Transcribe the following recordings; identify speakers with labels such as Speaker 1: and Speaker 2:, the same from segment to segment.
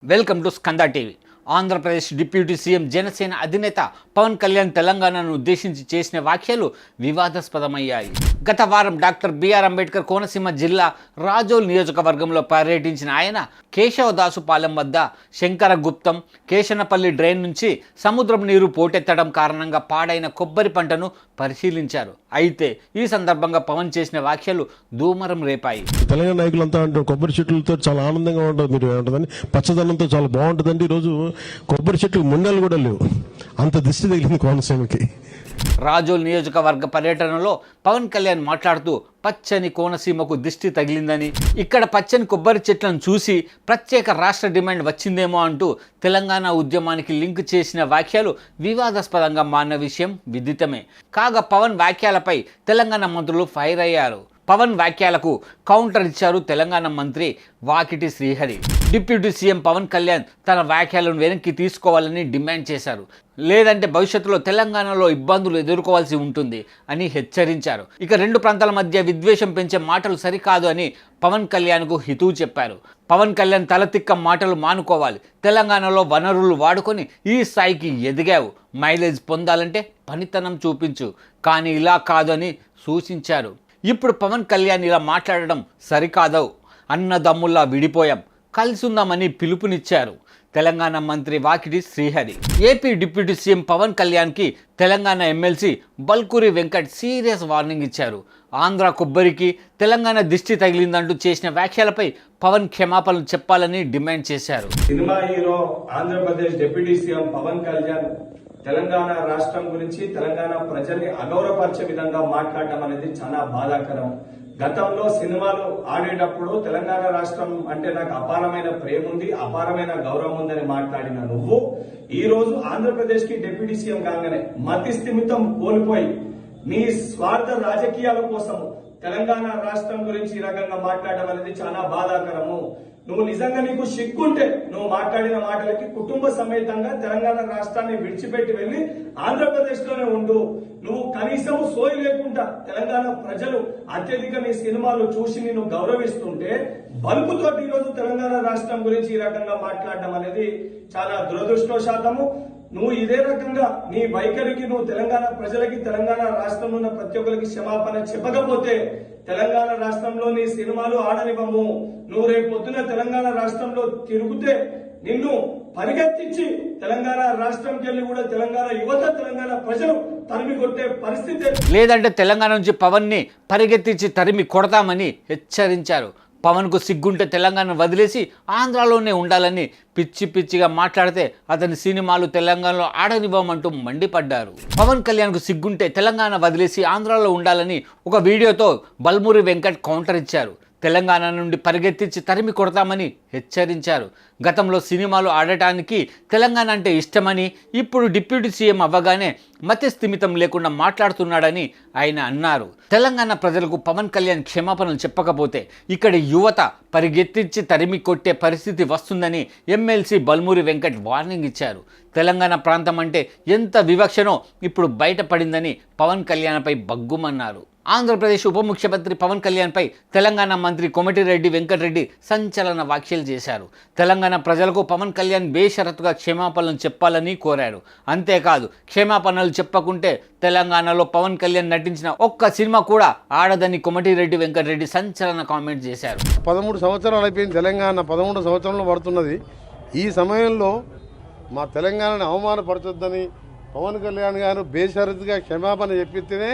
Speaker 1: Welcome to Skanda TV. Andhra Pradesh deputy CM Janasena అధినేత పవన్ కళ్యాణ్ తెలంగాణను ఉద్దేశించి చేసిన వ్యాఖ్యలు వివాదాస్పదమయ్యాయి. గత వారం డాక్టర్ బిఆర్ అంబేద్కర్ కోనసీమ జిల్లా రాజోల్ నియోజకవర్గంలో పర్యటించిన ఆయన కేశవదాసుపాలెం వద్ద శంకరగుప్తం కేశనపల్లి డ్రైన్ నుంచి సముద్రం నీరు పోటెత్తడం కారణంగా పాడైన కొబ్బరి పంటను పరిశీలించారు. అయితే ఈ సందర్భంగా పవన్ చేసిన వ్యాఖ్యలు దూమరం రేపాయి.
Speaker 2: తెలంగాణ నాయకులంతా అంటారు కొబ్బరి చెట్లతో చాలా ఆనందంగా ఉంటుంది, మీరు ఏమంటుందని పచ్చదనంతో చాలా బాగుంటుందండి. ఈరోజు కొబ్బరి చెట్లు ముండలు కూడా లేవు, అంత దిష్టి తగిలింది కోనసీమకి.
Speaker 1: రాజోల్ నియోజకవర్గ పర్యటనలో పవన్ కళ్యాణ్ మాట్లాడుతూ పచ్చని కోనసీమకు దిష్టి తగిలిందని, ఇక్కడ పచ్చని కొబ్బరి చెట్లను చూసి ప్రత్యేక రాష్ట్ర డిమాండ్ వచ్చిందేమో అంటూ తెలంగాణ ఉద్యమానికి లింక్ చేసిన వ్యాఖ్యలు వివాదాస్పదంగా మారిన విషయం విదితమే. కాగా పవన్ వ్యాఖ్యలపై తెలంగాణ మంత్రులు ఫైర్ అయ్యారు. పవన్ వ్యాఖ్యలకు కౌంటర్ ఇచ్చారు తెలంగాణ మంత్రి వాకిటి శ్రీహరి. డిప్యూటీ సీఎం పవన్ కళ్యాణ్ తన వ్యాఖ్యలను వెనక్కి తీసుకోవాలని డిమాండ్ చేశారు. లేదంటే భవిష్యత్తులో తెలంగాణలో ఇబ్బందులు ఎదుర్కోవాల్సి ఉంటుంది అని హెచ్చరించారు. ఇక రెండు ప్రాంతాల మధ్య విద్వేషం పెంచే మాటలు సరికాదు అని పవన్ కళ్యాణ్కు హితవు చెప్పారు. పవన్ కళ్యాణ్ తలతిక్క మాటలు మానుకోవాలి. తెలంగాణలో వనరులు వాడుకొని ఈ స్థాయికి ఎదిగావు, మైలేజ్ పొందాలంటే పనితనం చూపించు, కానీ ఇలా కాదు అని సూచించారు. ఇప్పుడు పవన్ కళ్యాణ్ ఇలా మాట్లాడడం సరికాదు, అన్నదమ్ముల్లా విడిపోయాం, కలిసి ఉందామని పిలుపునిచ్చారు తెలంగాణ మంత్రి Vakiti Srihari. AP deputy CM Pawan కళ్యాణ్కి Telangana MLC Balkuri Venkat serious warning ఇచ్చారు. ఆంధ్ర కొబ్బరికి తెలంగాణ దిష్టి తగిలిందంటూ చేసిన వ్యాఖ్యలపై పవన్ క్షమాపణలు చెప్పాలని డిమాండ్ చేశారు.
Speaker 3: Cinema hero Andhra Pradesh deputy CM Pawan Kalyan Telangana రాష్ట్రం గురించి తెలంగాణ ప్రజల్ని అగౌరవపరిచే విధంగా మాట్లాడటం అనేది చాలా బాధాకరం. గతంలో సినిమాలు ఆడేటప్పుడు తెలంగాణ రాష్ట్రం అంటే నాకు అపారమైన ప్రేమ ఉంది, అపారమైన గౌరవం ఉందని మాట్లాడిన నువ్వు ఈ రోజు ఆంధ్రప్రదేశ్ కి డిప్యూటీ సీఎం కాగానే మతి స్థిమితం కోల్పోయి నీ స్వార్థ రాజకీయాల కోసం తెలంగాణ రాష్ట్రం గురించి ఈ రకంగా మాట్లాడడం అనేది చాలా బాధాకరము. నువ్వు నిజంగా నీకు సిగ్గుంటే నువ్వు మాట్లాడిన మాటలకి కుటుంబ సమేతంగా తెలంగాణ రాష్ట్రాన్ని విడిచిపెట్టి వెళ్లి ఆంధ్రప్రదేశ్ లోనే ఉండు. నువ్వు కనీసం సోయి లేకుండా తెలంగాణ ప్రజలు అత్యధిక నీ సినిమాలు చూసి నిన్ను గౌరవిస్తుంటే బల్బుతోటి ఈ రోజు తెలంగాణ రాష్ట్రం గురించి ఈ రకంగా మాట్లాడడం అనేది చాలా దురదృష్టవశాతము. నువ్వు ఇదే రకంగా నీ వైఖరికి నువ్వు తెలంగాణ ప్రజలకి తెలంగాణ రాష్ట్రంలో ఉన్న ప్రతి ఒక్కరికి క్షమాపణ చెప్పకపోతే తెలంగాణ రాష్ట్రంలో నీ సినిమాలు ఆడనివ్వము. నువ్వు రేపు పొద్దున తెలంగాణ రాష్ట్రంలో తిరుగుతే నిన్ను పరిగెత్తించి తెలంగాణ రాష్ట్రంకి వెళ్లి కూడా తెలంగాణ యువత తెలంగాణ ప్రజలు తరిమి కొట్టే పరిస్థితి,
Speaker 1: లేదంటే తెలంగాణ నుంచి పవన్ ని పరిగెత్తించి తరిమి కొడతామని హెచ్చరించారు. పవన్ కు సిగ్గుంటే తెలంగాణ వదిలేసి ఆంధ్రాలోనే ఉండాలని పిచ్చి పిచ్చిగా మాట్లాడితే అతని సినిమాలు తెలంగాణలో ఆడనివ్వమంటూ మండిపడ్డారు. పవన్ కళ్యాణ్ కు సిగ్గుంటే తెలంగాణ వదిలేసి ఆంధ్రాలో ఉండాలని ఒక వీడియోతో బల్మూరి వెంకట్ కౌంటర్ ఇచ్చారు. తెలంగాణ నుండి పరిగెత్తించి తరిమి కొడతామని హెచ్చరించారు. గతంలో సినిమాలు ఆడటానికి తెలంగాణ అంటే ఇష్టమని, ఇప్పుడు డిప్యూటీ సీఎం అవ్వగానే మతి స్థిమితం లేకుండా మాట్లాడుతున్నాడని ఆయన అన్నారు. తెలంగాణ ప్రజలకు పవన్ కళ్యాణ్ క్షమాపణలు చెప్పకపోతే ఇక్కడి యువత పరిగెత్తించి తరిమి కొట్టే పరిస్థితి వస్తుందని ఎమ్మెల్సీ బల్మూరి వెంకట్ వార్నింగ్ ఇచ్చారు. తెలంగాణ ప్రాంతం అంటే ఎంత వివక్షనో ఇప్పుడు బయటపడిందని పవన్ కళ్యాణ్పై బగ్గుమన్నారు. ఆంధ్రప్రదేశ్ ఉప ముఖ్యమంత్రి పవన్ కళ్యాణ్పై తెలంగాణ మంత్రి కోమటిరెడ్డి వెంకటరెడ్డి సంచలన వ్యాఖ్యలు చేశారు. తెలంగాణ ప్రజలకు పవన్ కళ్యాణ్ బేషరతుగా క్షమాపణలు చెప్పాలని కోరారు. అంతేకాదు, క్షమాపణలు చెప్పకుంటే తెలంగాణలో పవన్ కళ్యాణ్ నటించిన ఒక్క సినిమా కూడా ఆడదని కోమటిరెడ్డి వెంకటరెడ్డి సంచలన కామెంట్ చేశారు.
Speaker 4: 13 సంవత్సరాలు అయిపోయింది, తెలంగాణ 13 సంవత్సరంలో పడుతున్నది. ఈ సమయంలో మా తెలంగాణను అవమానపరచొద్దని పవన్ కళ్యాణ్ గారు బేషరతుగా క్షమాపణ చెప్పితేనే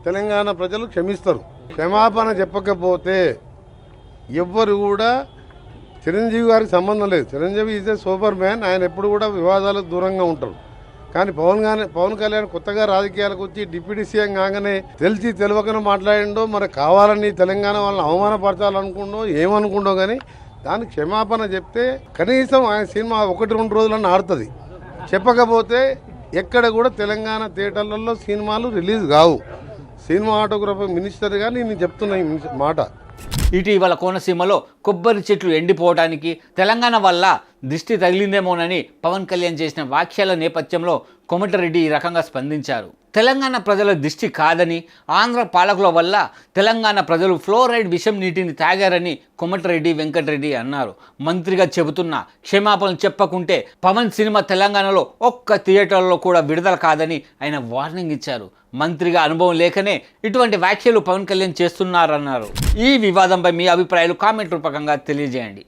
Speaker 4: తెలంగాణ ప్రజలు క్షమిస్తారు. క్షమాపణ చెప్పకపోతే ఎవ్వరు కూడా, చిరంజీవి గారికి సంబంధం లేదు, Chiranjeevi is a super man, ఆయన ఎప్పుడు కూడా వివాదాలకు దూరంగా ఉంటారు. కానీ పవన్ కళ్యాణ్ కొత్తగా రాజకీయాలకు వచ్చి డిప్యూటీ సీఎం కాగానే తెలిసి తెలియకనే మాట్లాడిండో, మరి కావాలని తెలంగాణ వాళ్ళని అవమానపరచాలనుకుండో ఏమనుకుండో, కానీ దానికి క్షమాపణ చెప్తే కనీసం ఆయన సినిమా 1-2 రోజులన్నా ఆడుతుంది. చెప్పకపోతే ఎక్కడ కూడా తెలంగాణ థియేటర్లలో సినిమాలు రిలీజ్ కావు. సినిమాటోగ్రఫీ మినిస్టర్గా నేను చెప్తున్నా ఈ మాట.
Speaker 1: ఇటీవల కోనసీమలో కొబ్బరి చెట్లు ఎండిపోవడానికి తెలంగాణ వల్ల దిష్టి తగిలిందేమోనని పవన్ కళ్యాణ్ చేసిన వ్యాఖ్యల నేపథ్యంలో కోమటిరెడ్డి ఈ రకంగా స్పందించారు. తెలంగాణ ప్రజల దిష్టి కాదని, ఆంధ్ర పాలకుల వల్ల తెలంగాణ ప్రజలు ఫ్లోరైడ్ విషం నీటిని తాగారని కోమటిరెడ్డి వెంకటరెడ్డి అన్నారు. మంత్రిగా చెబుతున్న క్షమాపణలు చెప్పకుంటే పవన్ సినిమా తెలంగాణలో ఒక్క థియేటర్లో కూడా విడుదల కాదని ఆయన వార్నింగ్ ఇచ్చారు. మంత్రిగా అనుభవం లేకనే ఇటువంటి వ్యాఖ్యలు పవన్ కళ్యాణ్ చేస్తున్నారన్నారు. ఈ వివాదంపై మీ అభిప్రాయాలు కామెంట్ రూపకంగా తెలియజేయండి.